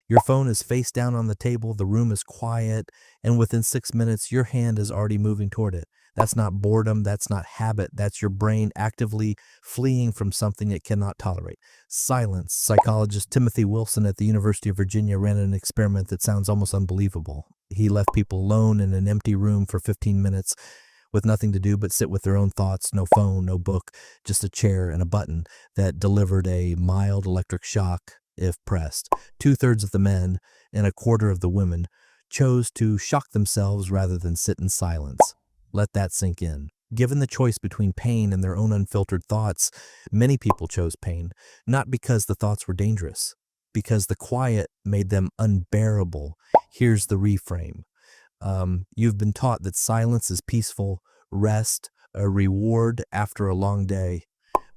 Your phone is face down on the table, the room is quiet, and within 6 minutes, your hand is already moving toward it. That's not boredom, that's not habit, that's your brain actively fleeing from something it cannot tolerate. Silence. Psychologist Timothy Wilson at the University of Virginia ran an experiment that sounds almost unbelievable. He left people alone in an empty room for 15 minutes with nothing to do but sit with their own thoughts, no phone, no book, just a chair and a button that delivered a mild electric shock if pressed. Two-thirds of the men and a quarter of the women chose to shock themselves rather than sit in silence. Let that sink in. Given the choice between pain and their own unfiltered thoughts, many people chose pain, not because the thoughts were dangerous, because the quiet made them unbearable. Here's the reframe. You've been taught that silence is peaceful, rest, a reward after a long day.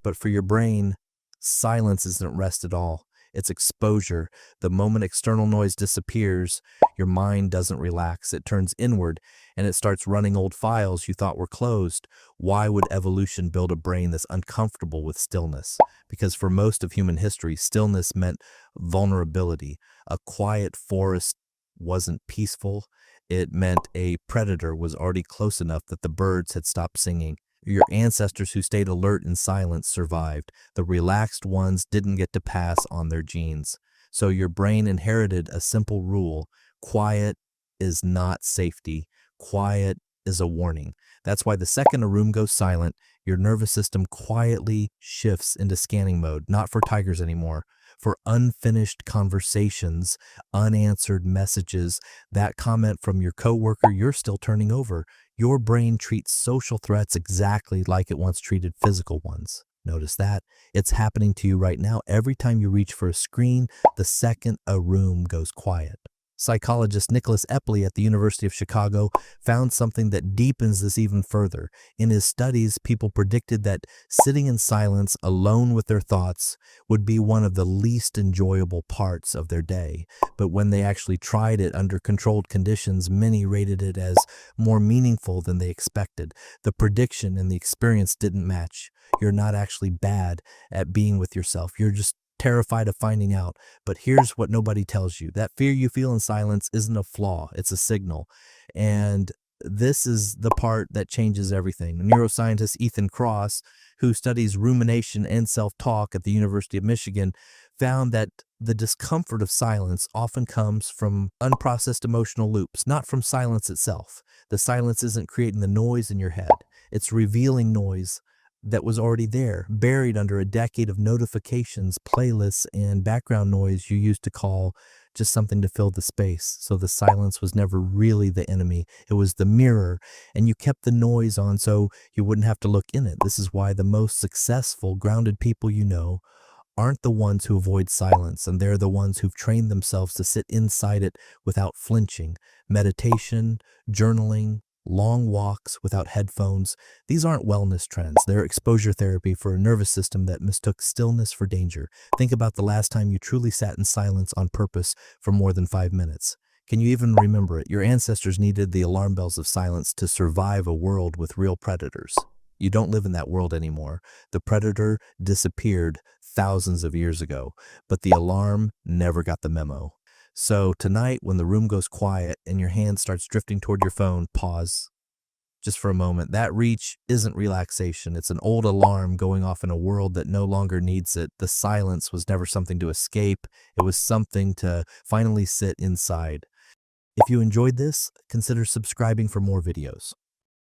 But for your brain, silence isn't rest at all. It's exposure. The moment external noise disappears, your mind doesn't relax. It turns inward, and it starts running old files you thought were closed. Why would evolution build a brain that's uncomfortable with stillness? Because for most of human history, stillness meant vulnerability. A quiet forest wasn't peaceful. It meant a predator was already close enough that the birds had stopped singing. Your ancestors who stayed alert in silence survived. The relaxed ones didn't get to pass on their genes. So your brain inherited a simple rule. Quiet is not safety. Quiet is a warning. That's why the second a room goes silent, your nervous system quietly shifts into scanning mode, not for tigers anymore, for unfinished conversations, unanswered messages, that comment from your coworker you're still turning over. Your brain treats social threats exactly like it once treated physical ones. Notice that. It's happening to you right now every time you reach for a screen, the second a room goes quiet. Psychologist Nicholas Epley at the University of Chicago found something that deepens this even further. In his studies, people predicted that sitting in silence alone with their thoughts would be one of the least enjoyable parts of their day. But when they actually tried it under controlled conditions, many rated it as more meaningful than they expected. The prediction and the experience didn't match. You're not actually bad at being with yourself. You're just terrified of finding out. But here's what nobody tells you. That fear you feel in silence isn't a flaw, it's a signal. And this is the part that changes everything. Neuroscientist Ethan Kross, who studies rumination and self-talk at the University of Michigan, found that the discomfort of silence often comes from unprocessed emotional loops, not from silence itself. The silence isn't creating the noise in your head. It's revealing noise that was already there, buried under a decade of notifications, playlists, and background noise you used to call just something to fill the space. So the silence was never really the enemy. It was the mirror, and you kept the noise on so you wouldn't have to look in it. This is why the most successful, grounded people you know aren't the ones who avoid silence, and they're the ones who've trained themselves to sit inside it without flinching. Meditation, journaling, long walks without headphones. These aren't wellness trends. They're exposure therapy for a nervous system that mistook stillness for danger. Think about the last time you truly sat in silence on purpose for more than 5 minutes. Can you even remember it? Your ancestors needed the alarm bells of silence to survive a world with real predators. You don't live in that world anymore. The predator disappeared thousands of years ago, but the alarm never got the memo. So tonight, when the room goes quiet and your hand starts drifting toward your phone, pause just for a moment. That reach isn't relaxation. It's an old alarm going off in a world that no longer needs it. The silence was never something to escape. It was something to finally sit inside. If you enjoyed this, consider subscribing for more videos.